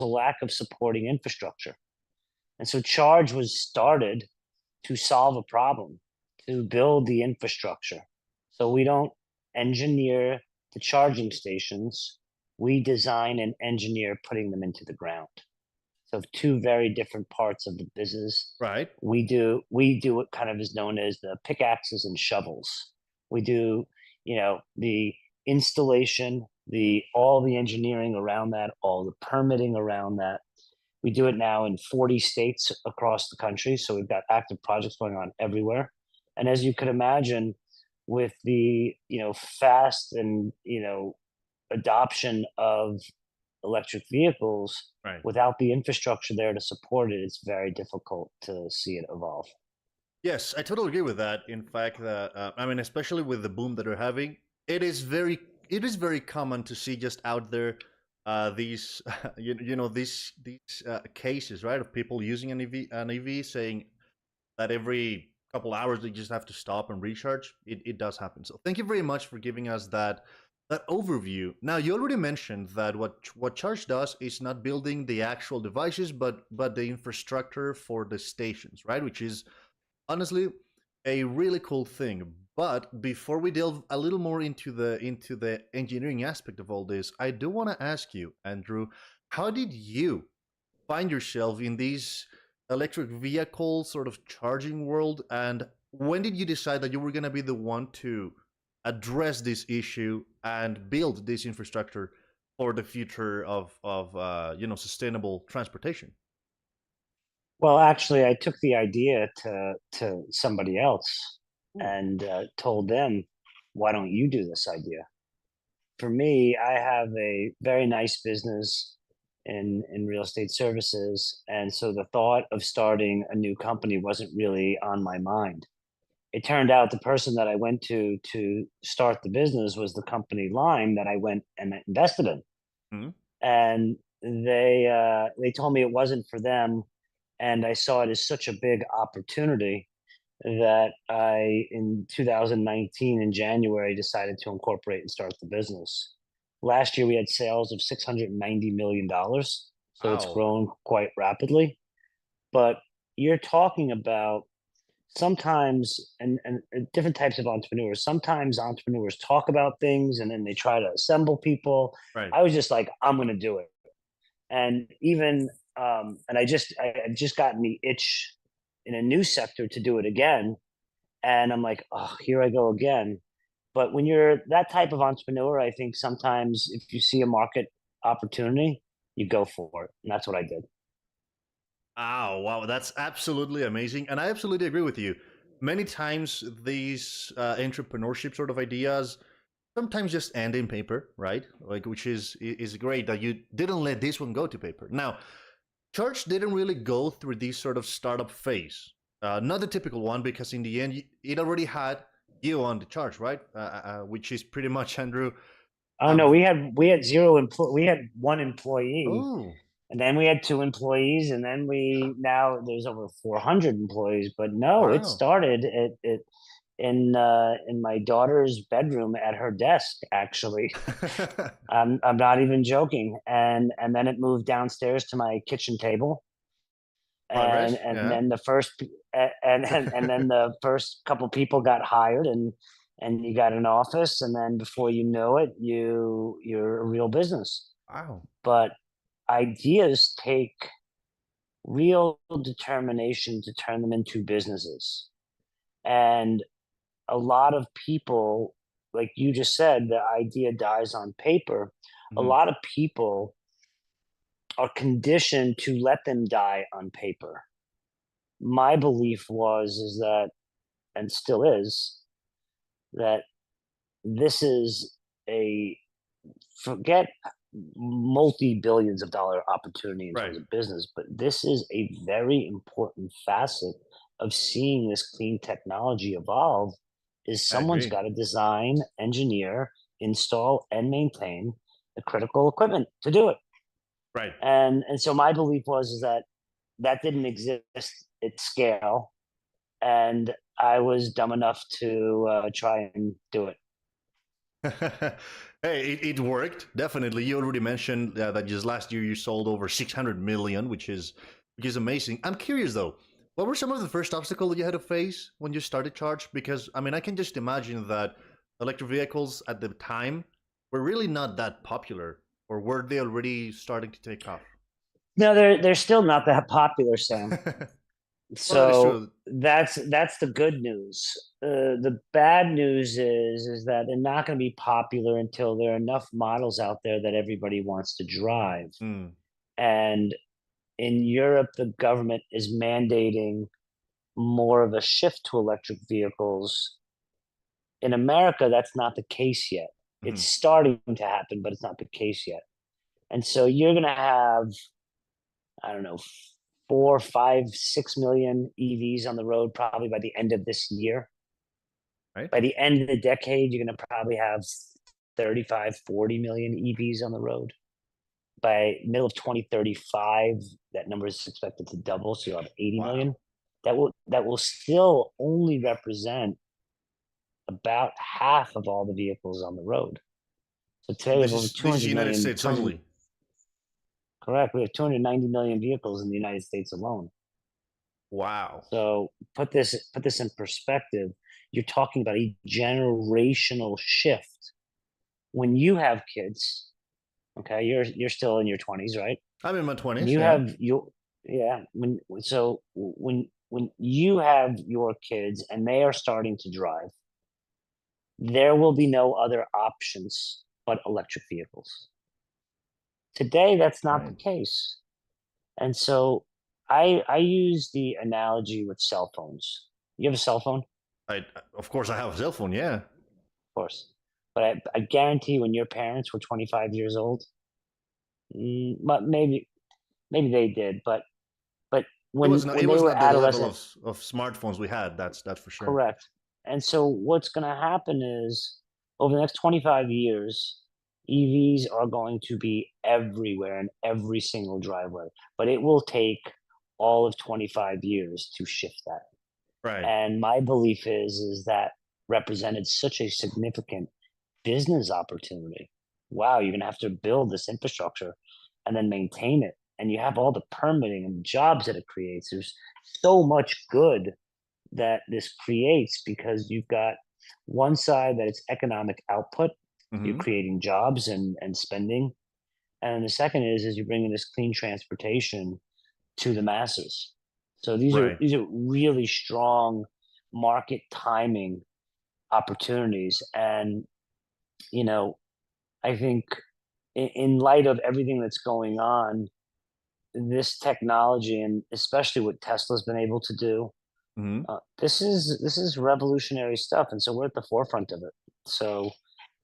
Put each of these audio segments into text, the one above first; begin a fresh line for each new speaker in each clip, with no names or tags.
a lack of supporting infrastructure. And so Charge was started to solve a problem, to build the infrastructure. So we don't engineer the charging stations, we design and engineer putting them into the ground. So two very different parts of the business.
Right.
We do what kind of is known as the pickaxes and shovels. We do, the installation, the all the engineering around that, all the permitting around that. We do it now in 40 states across the country, so we've got active projects going on everywhere. And as you could imagine, with the fast and adoption of electric vehicles,
Right.
without the infrastructure there to support it, it's very difficult to see it evolve.
Yes, I totally agree with that. In fact, I mean, especially with the boom that we're having, it is very common to see just out there these these cases, right, of people using an EV saying that every couple hours they just have to stop and recharge. It does happen. So thank you very much for giving us that overview. Now you already mentioned that what Charge does is not building the actual devices, but the infrastructure for the stations, right? Which is honestly a really cool thing. But before we delve a little more into the engineering aspect of all this, I do want to ask you, Andrew, how did you find yourself in these electric vehicle sort of charging world, and when did you decide that you were going to be the one to address this issue and build this infrastructure for the future of sustainable transportation?
Well, actually, I took the idea to somebody else
Ooh.
and told them, "Why don't you do this idea?" For me, I have a very nice business in real estate services, and so the thought of starting a new company wasn't really on my mind. It turned out the person that I went to start the business was the company Line that I went and invested in,
Mhm.
and they told me it wasn't for them, and I saw it as such a big opportunity that in 2019 in January, decided to incorporate and start the business. Last year, we had sales of $690 million, so it's
Wow.
grown quite rapidly. But you're talking about sometimes, and different types of entrepreneurs. Sometimes entrepreneurs talk about things and then they try to assemble people.
Right.
I was just like, I'm going to do it. And even, and I've just gotten the itch in a new sector to do it again, and I'm like, oh, here I go again. But when you're that type of entrepreneur, I think sometimes if you see a market opportunity, you go for it. And that's what I did.
Oh, wow, that's absolutely amazing. And I absolutely agree with you. Many times these entrepreneurship sort of ideas sometimes just end in paper, right? Like, which is great that you didn't let this one go to paper. Now, Church didn't really go through this sort of startup phase. Not the typical one, because in the end, it already had you on the charge, right? Which is pretty much Andrew.
Oh no,
Um,
we had we had one employee,
oh,
and then we had two employees, and then we now there's over 400 employees. But no, it
wow.
started in my daughter's bedroom at her desk, actually. I'm not even joking. And then it moved downstairs to my kitchen table, and
Progress,
and
yeah.
then the first and then the first couple people got hired, and you got an office, and then before you know it, you're a real business.
Wow.
But ideas take real determination to turn them into businesses. And a lot of people, like you just said, the idea dies on paper. A
Mhm.
lot of people are conditioned to let them die on paper. My belief was is that, and still is, that this is a, forget multi-billions of dollar opportunity in terms
Right.
of business, but this is a very important facet of seeing this clean technology evolve. Is
I
someone's
agree.
got to design, engineer, install, and maintain the critical equipment to do it.
Right.
And so my belief was is that that didn't exist at scale, and I was dumb enough to try and do it.
Hey, it worked definitely. You already mentioned that just last year you sold over 600 million, which is amazing. I'm curious though, what were some of the first obstacles you had to face when you started Charge? Because I mean, I can just imagine that electric vehicles at the time were really not that popular, or were they already starting to take off?
No, they're still not that popular, Sam.
Well, that is
So
true.
that's the good news. The bad news is that they're not going to be popular until there are enough models out there that everybody wants to drive.
Mm,
And in Europe, the government is mandating more of a shift to electric vehicles. In America, that's not the case yet. It's
mhm.
starting to happen, but it's not the case yet. And so you're going to have, I don't know, 4, 5, 6 million EVs on the road probably by the end of this year.
Right?
By the end of the decade, you're going to probably have 35, 40 million EVs on the road. By middle of 2035, that number is expected to double, so you'll have 80
Wow.
million. That will still only represent about half of all the vehicles on the road. So today we have over
This is
200
United
million,
States
200,
only.
correct. We have 290 million vehicles in the United States alone.
Wow.
So put this in perspective. You're talking about a generational shift. When you have kids, okay, you're still in your 20s, right?
I'm in my
When
20s,
you
yeah.
have your yeah, when you have your kids and they are starting to drive, there will be no other options but electric vehicles. Today, that's not the
Right.
case. And so I use the analogy with cell phones. You have a cell phone?
Of course, I have a cell phone. Yeah,
Course. But I guarantee when your parents were 25 years old, but maybe they did, but
it was not.
when
It
they
was
were
not the level
adolescent,
of smartphones we had. That's for sure.
correct. And so what's going to happen is over the next 25 years, EVs are going to be everywhere in every single driveway, but it will take all of 25 years to shift that.
Right.
And my belief is that represented such a significant business opportunity. Wow, you're gonna have to build this infrastructure and then maintain it. And you have all the permitting and jobs that it creates. There's so much good that this creates because you've got one side that it's economic output, you're
Hmm.
creating jobs and spending. And then the second is you're bringing this clean transportation to the masses. So these are
Right.
these are really strong market timing opportunities. And you know, I think in light of everything that's going on, this technology and especially what Tesla's been able to do,
Hmm.
this is revolutionary stuff, and so we're at the forefront of it. So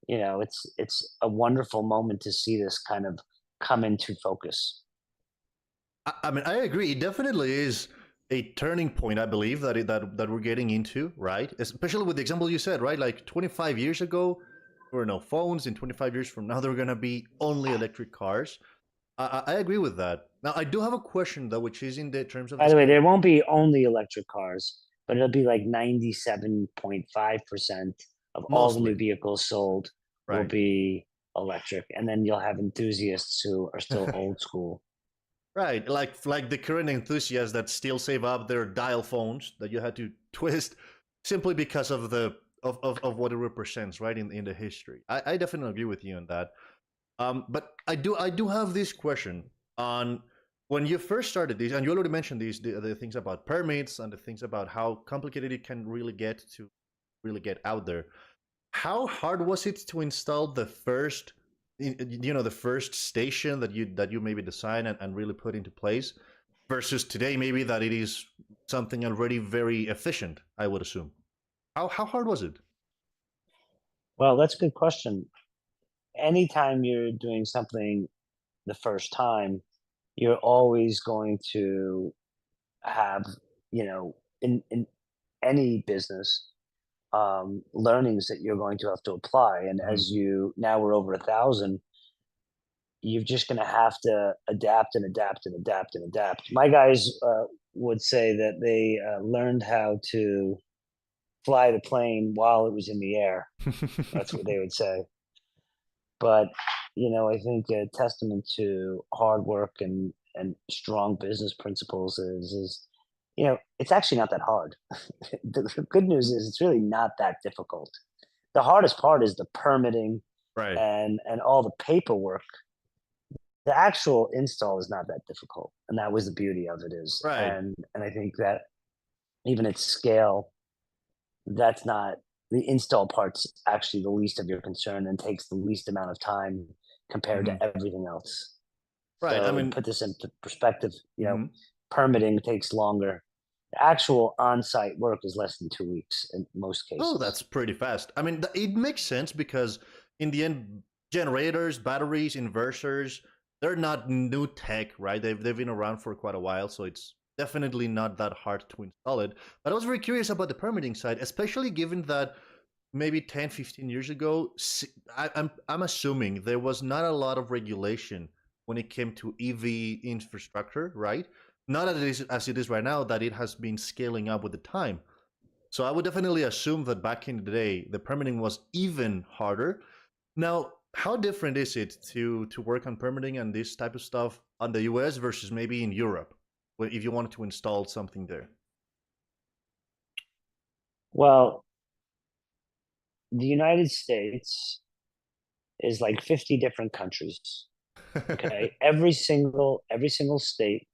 it's a wonderful moment to see this kind of come into focus.
I mean, I agree. It definitely is a turning point. I believe that we're getting into, right? Especially with the example you said, right? Like 25 years ago, there were no phones. In 25 years from now, there are gonna be only electric cars. I agree with that. Now, I do have a question though, which is in the terms of
By
the
the way, there
scale.
won't be only electric cars, but it'll be like 97.5% of all the new
Mostly,
vehicles sold will
right?
be electric. And then you'll have enthusiasts who are still old school.
Right, like the current enthusiasts that still save up their dial phones that you had to twist simply because of of what it represents, right, in the history. I definitely agree with you on that. But I do have this question on when you first started this, and you already mentioned these the things about permits and the things about how complicated it can really get to really get out there. How hard was it to install the first, the first station that you maybe design and really put into place, versus today maybe that it is something already very efficient? I would assume. How hard was it?
Well, that's a good question. Anytime you're doing something the first time, you're always going to have, in any business, learnings that you're going to have to apply. And
Mhm.
as you now we're over 1,000, you're just going to have to adapt and adapt and adapt and adapt. My guys would say that they learned how to fly the plane while it was in the air. That's what they would say. But I think a testament to hard work and strong business principles is it's actually not that hard. The good news is it's really not that difficult. The hardest part is the permitting
Right.
and all the paperwork. The actual install is not that difficult, and that was the beauty of it is.
Right.
And I think that even at scale, that's not the install part's actually the least of your concern and takes the least amount of time compared
Hmm.
to everything else.
Right. I
So to
mean,
put this into perspective,
mhm.
permitting takes longer. The actual on-site work is less than 2 weeks in most
Oh,
cases.
that's pretty fast. I mean, it makes sense because in the end, generators, batteries, inverters, they're not new tech, right? They've been around for quite a while, so it's definitely not that hard to install it. But I was very curious about the permitting side, especially given that maybe 10, 15 years ago, I'm assuming there was not a lot of regulation when it came to EV infrastructure, right? Not as it is right now, that it has been scaling up with the time. So I would definitely assume that back in the day, the permitting was even harder. Now, how different is it to work on permitting and this type of stuff on the US versus maybe in Europe, if you wanted to install something there?
Well, the United States is like 50 different countries. Okay. Every single state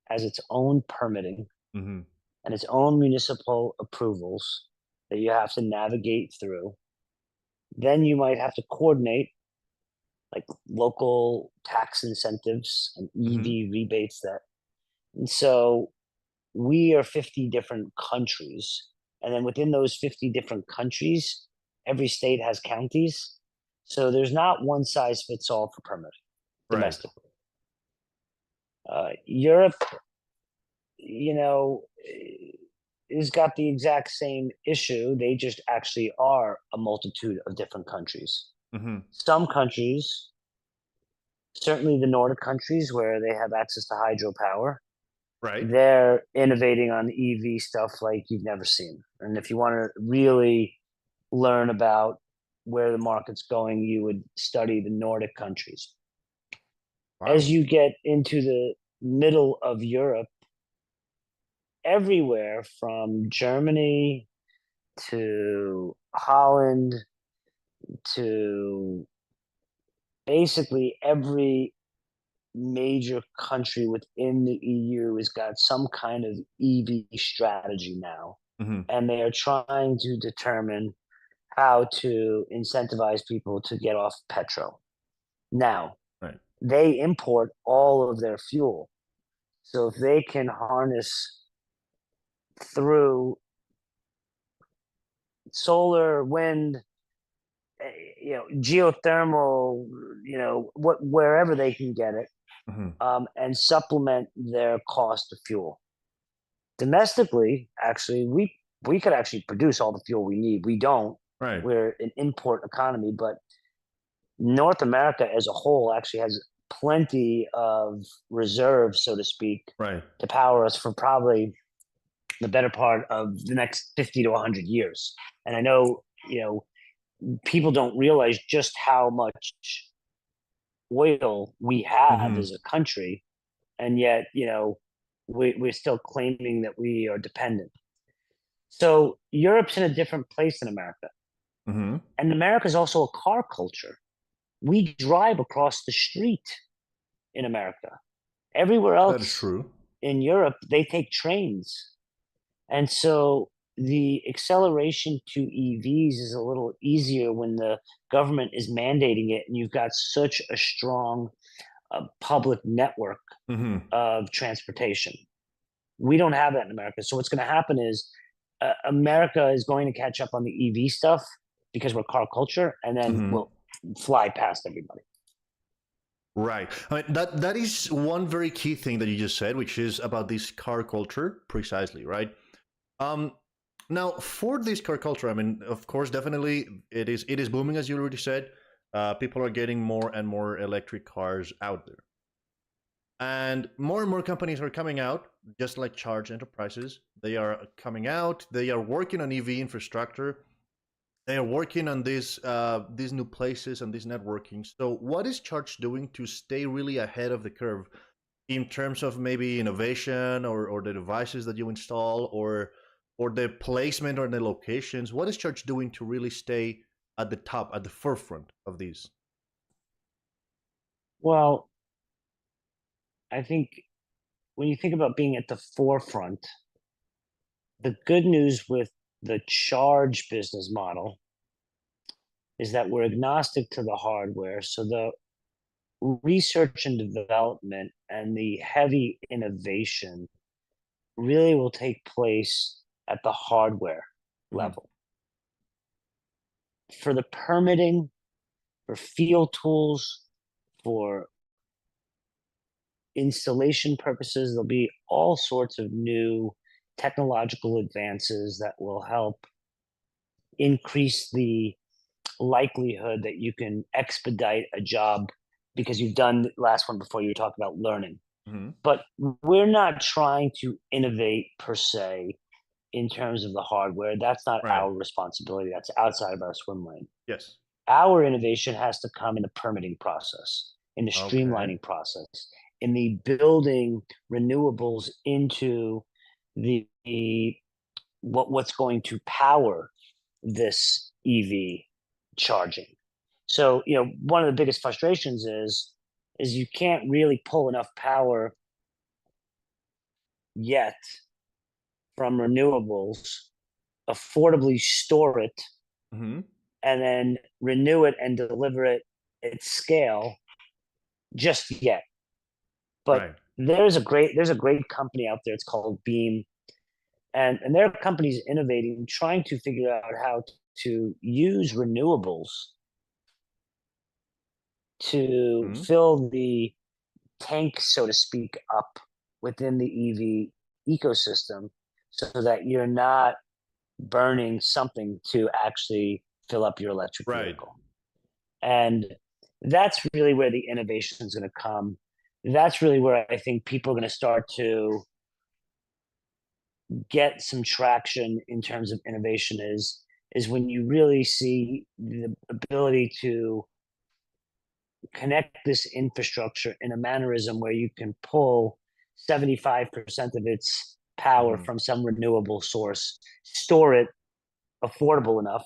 has its own permitting
Hmm.
and its own municipal approvals that you have to navigate through. Then you might have to coordinate like local tax incentives and
Hmm.
EV rebates that. And so we are 50 different countries. And then within those 50 different countries, every state has counties. So there's not one size fits all for permitting
Right.
domestically. Europe, has got the exact same issue. They just actually are a multitude of different countries.
Hmm.
Some countries, certainly the Nordic countries where they have access to hydropower,
Right.
they're innovating on EV stuff like you've never seen. And if you want to really learn about where the market's going, you would study the Nordic countries. As
Wow.
you get into the middle of Europe, everywhere from Germany to Holland to basically every major country within the EU has got some kind of EV strategy now.
Hmm.
And they are trying to determine how to incentivize people to get off petrol. Now,
Right.
they import all of their fuel. So if they can harness through solar, wind, geothermal, wherever they can get it,
Hmm.
and supplement their cost of fuel. Domestically, actually, we could actually produce all the fuel we need. We don't.
Right.
We're an import economy, but North America as a whole actually has plenty of reserves, so to speak,
Right.
to power us for probably the better part of the next 50 to 100 years. And I know, people don't realize just how much oil we have
Hmm.
as a country, and yet, we're still claiming that we are dependent. So Europe's in a different place than America.
Hmm.
And America is also a car culture. We drive across the street in America. Everywhere
That is
else
true.
in Europe, they take trains. And so the acceleration to EVs is a little easier when the government is mandating it and you've got such a strong public network
Hmm.
of transportation. We don't have that in America. So what's going to happen is America is going to catch up on the EV stuff because we're car culture, and then
Hmm.
we'll fly past everybody.
Right. I mean, that is one very key thing that you just said, which is about this car culture, precisely, right? Um, Now, for this car culture, I mean, of course, definitely it is booming, as you already said. People are getting more and more electric cars out there. And more companies are coming out, just like Charge Enterprises. They are coming out. They are working on EV infrastructure. They are working on these new places and this networking. So, what is Charge doing to stay really ahead of the curve in terms of maybe innovation or the devices that you install or the placement or the locations? What is Charge doing to really stay at the top, at the forefront of these?
Well, I think when you think about being at the forefront, the good news with the charge business model is that we're agnostic to the hardware. So the research and development and the heavy innovation really will take place at the hardware
Hmm.
level. For the permitting, for field tools, for installation purposes, there'll be all sorts of new technological advances that will help increase the likelihood that you can expedite a job because you've done the last one before. You were talking about learning.
Hmm.
But we're not trying to innovate per se in terms of the hardware. That's not
Right.
our responsibility. That's outside of our swim lane.
Yes.
Our innovation has to come in the permitting process, in the
Okay.
streamlining process, in the building renewables into the what's going to power this EV charging. So, one of the biggest frustrations is you can't really pull enough power yet from renewables, affordably store it,
Hmm.
and then renew it and deliver it at scale just yet. But
Right.
there's a great company out there. It's called Beam, and their company's innovating, trying to figure out how to use renewables to
Hmm.
fill the tank, so to speak, up within the EV ecosystem, so that you're not burning something to actually fill up your electric
Right.
vehicle. And that's really where the innovation is going to come. That's really where I think people are going to start to get some traction in terms of innovation is when you really see the ability to connect this infrastructure in a mannerism where you can pull 75% of its power
Hmm.
from some renewable source, store it affordable enough,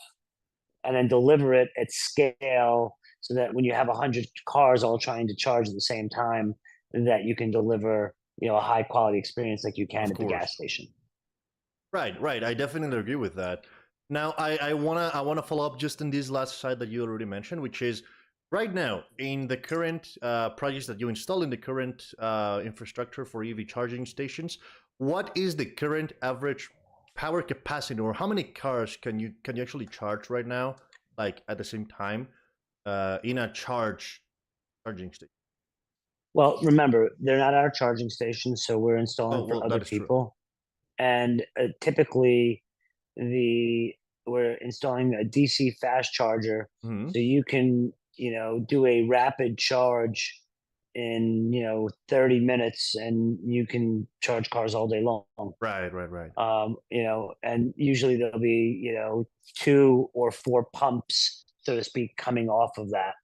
and then deliver it at scale so that when you have 100 cars all trying to charge at the same time, that you can deliver a high quality experience like you can
Of
at the gas
course.
station.
Right, right. I definitely agree with that. Now, I wanna follow up just in this last side that you already mentioned, which is right now in the current projects that you install in the current infrastructure for EV charging stations. What is the current average power capacity, or how many cars can you actually charge right now, like at the same time, in a charging station?
Well, remember, they're not our charging stations, so we're installing
Oh,
for
well,
other
that is true.
people. And typically, the we're installing a DC fast charger,
Hmm.
so you can do a rapid charge in 30 minutes, and you can charge cars all day long.
Right, right, right.
And usually there'll be two or four pumps, so to speak, coming off of that,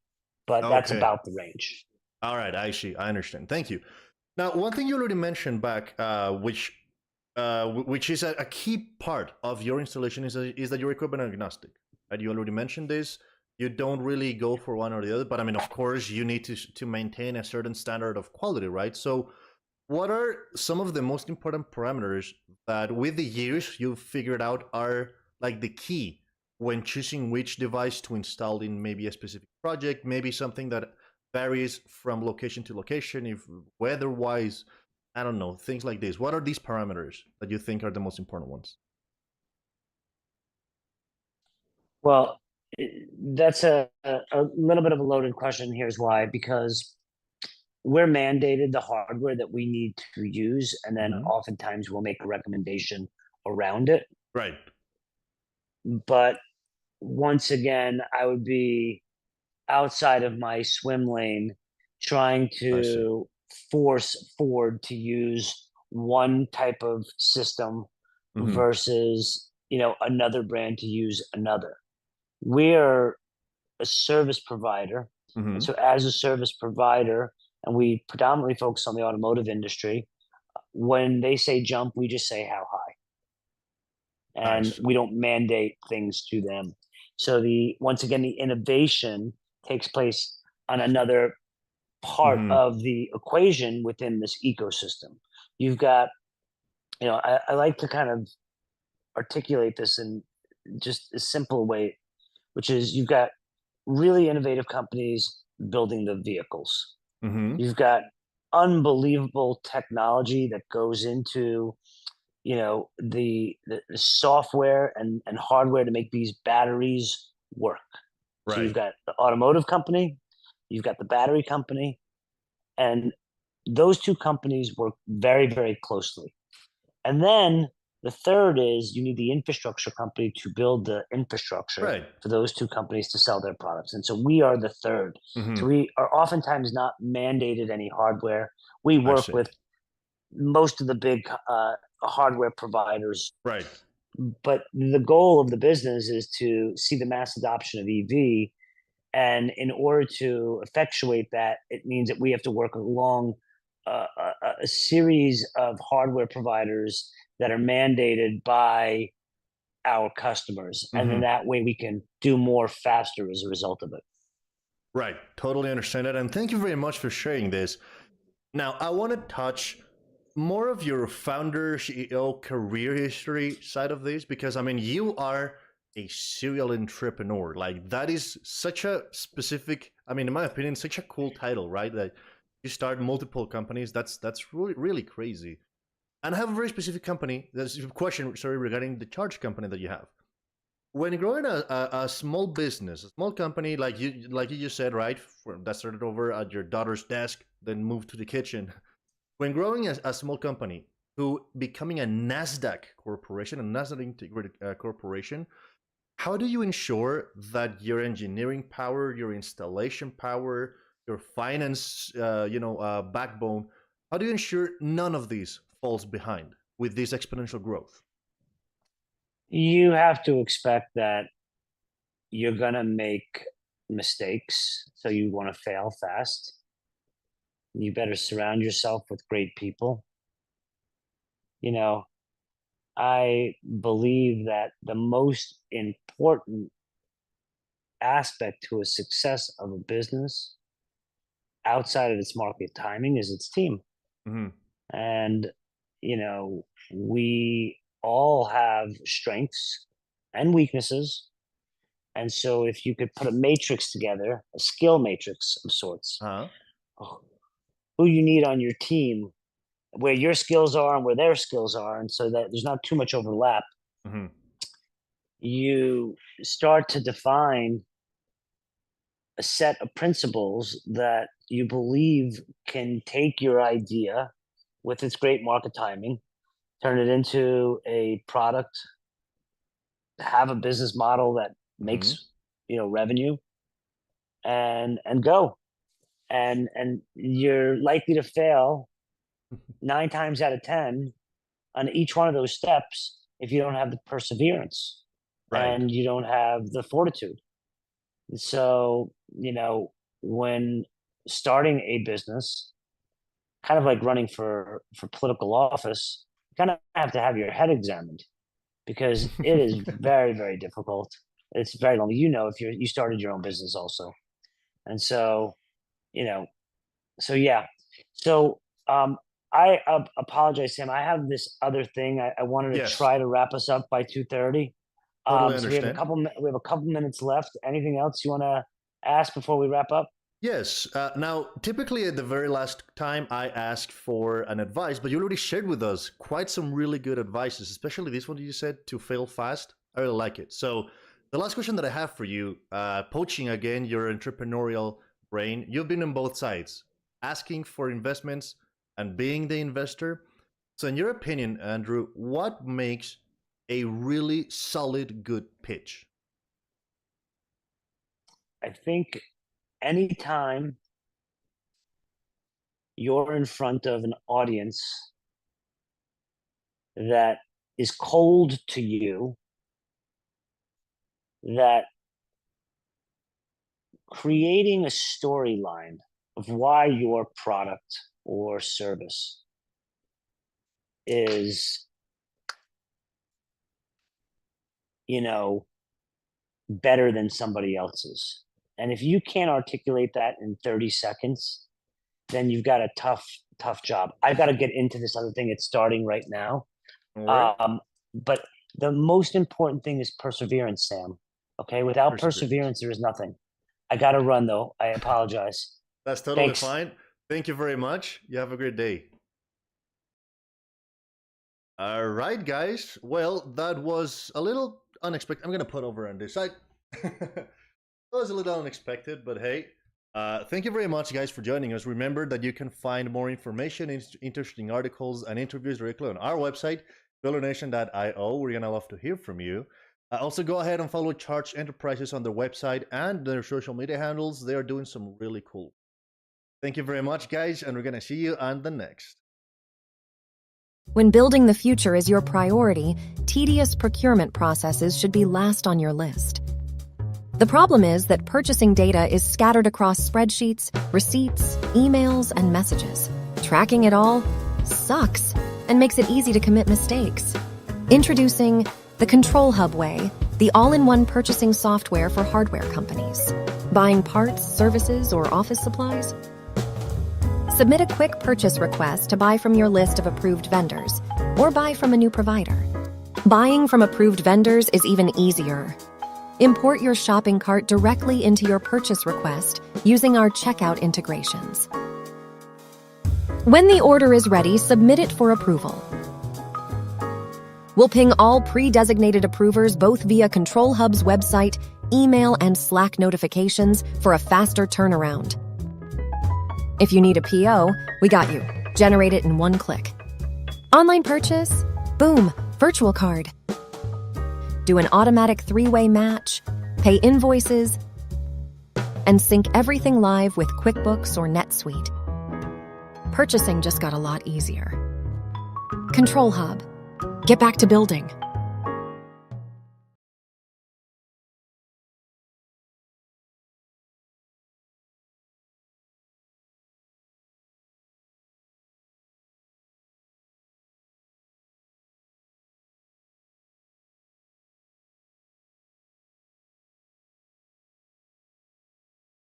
but that's
Okay.
about the range.
All right, I see. I understand. Thank you. Now, one thing you already mentioned back, which is a key part of your installation, is that you're equipment agnostic. And you already mentioned this. You don't really go for one or the other, but I mean, of course, you need to maintain a certain standard of quality, right? So, what are some of the most important parameters that, with the years, you've figured out are like the key when choosing which device to install in maybe a specific project, maybe something that varies from location to location, if weather-wise, I don't know, things like this. What are these parameters that you think are the most important ones?
Well, that's a little bit of a loaded question. Here's why: because we're mandated the hardware that we need to use, and then
Hmm.
oftentimes we'll make a recommendation around it.
Right.
But once again, I would be outside of my swim lane trying
I see.
to force Ford to use one type of system
Hmm.
versus, another brand to use another. We're a service provider. And
Hmm.
so as a service provider, and we predominantly focus on the automotive industry, when they say jump, we just say how high. And
Nice.
we don't mandate things to them. So the once again, the innovation takes place on another part
Hmm.
of the equation within this ecosystem. You've got, I like to kind of articulate this in just a simple way, which is you've got really innovative companies building the vehicles.
Hmm.
You've got unbelievable technology that goes into, the software and hardware to make these batteries work. So you've
Right.
got the automotive company, you've got the battery company, and those two companies work very, very closely. And then the third is you need the infrastructure company to build the infrastructure
Right.
for those two companies to sell their products. And so we are the third.
Hmm.
So we are oftentimes not mandated any hardware. We
I
work
see.
with most of the big hardware providers,
Right.
but the goal of the business is to see the mass adoption of EV. And in order to effectuate that, it means that we have to work along a series of hardware providers that are mandated by our customers. And then
Hmm.
that way we can do more faster as a result of it.
Right. Totally understand that. And thank you very much for sharing this. Now, I want to touch more of your founder CEO career history side of this because I mean, you are a serial entrepreneur. Like that is such a specific, I mean, in my opinion, such a cool title, right? That you start multiple companies. That's really really crazy. And I have a very specific company. There's a question, sorry, regarding the charge company that you have. When growing a small business, a small company like you just said, right, that started over at your daughter's desk, then moved to the kitchen. When growing a small company to becoming a Nasdaq corporation, a Nasdaq integrated corporation, how do you ensure that your engineering power, your installation power, your finance, backbone, how do you ensure none of these falls behind with this exponential growth?
You have to expect that you're going to make mistakes. So you want to fail fast. You better surround yourself with great people. You know, I believe that the most important aspect to a success of a business outside of its market timing is its team.
Hmm.
And, we all have strengths and weaknesses. And so if you could put a matrix together, a skill matrix of sorts,
Huh?
who you need on your team, where your skills are and where their skills are, and so that there's not too much overlap,
Hmm.
you start to define a set of principles that you believe can take your idea with its great market timing, turn it into a product, have a business model that
Hmm.
makes revenue, and go. And you're likely to fail 9 times out of 10 on each one of those steps if you don't have the perseverance
Right.
and you don't have the fortitude. So, when starting a business, kind of like running for political office, you kind of have to have your head examined because it is very, very difficult. It's very long. If you started your own business also. And so, you know, so yeah. So I apologize, Sam. I have this other thing. I wanted to
Yes,
try to wrap us up by 2:30.
totally
So we have a
understand.
couple. We have a couple minutes left. Anything else you want to ask before we wrap up?
Yes. Now, typically at the very last time, I ask for an advice, but you already shared with us quite some really good advices, especially this one you said to fail fast. I really like it. So, the last question that I have for you, poaching again your entrepreneurial brain, you've been on both sides, asking for investments and being the investor. So, in your opinion, Andrew, what makes a really solid, good pitch?
I think anytime you're in front of an audience that is cold to you, that creating a storyline of why your product or service is, you know, better than somebody else's. And if you can't articulate that in 30 seconds, then you've got a tough job. I've got to get into this other thing. It's starting right now.
Don't worry.
But the most important thing is perseverance, Sam. Okay. Without
Perseverance.
perseverance, there is nothing. I got to run though. I apologize.
That's totally
Thanks.
fine. Thank you very much. You have a great day. All right, guys. Well, that was a little unexpected. I'm gonna put over on this side. That was a little unexpected, but hey, thank you very much, guys, for joining us. Remember that you can find more information, interesting articles, and interviews directly on our website, buildernation.io. We're gonna love to hear from you. Also, go ahead and follow Charged Enterprises on their website and their social media handles. They are doing some really cool. Thank you very much, guys, and we're gonna see you on the next.
When building the future is your priority, tedious procurement processes should be last on your list. The problem is that purchasing data is scattered across spreadsheets, receipts, emails, and messages. Tracking it all sucks and makes it easy to commit mistakes. Introducing the Control Hub Way, the all-in-one purchasing software for hardware companies. Buying parts, services, or office supplies? Submit a quick purchase request to buy from your list of approved vendors, or buy from a new provider. Buying from approved vendors is even easier. Import your shopping cart directly into your purchase request using our checkout integrations. When the order is ready, submit it for approval. We'll ping all pre-designated approvers both via Control Hub's website, email, and Slack notifications for a faster turnaround. If you need a PO, we got you. Generate it in one click. Online purchase? Boom, virtual card. Do an automatic 3-way match, pay invoices, and sync everything live with QuickBooks or NetSuite. Purchasing just got a lot easier. Control Hub. Get back to building.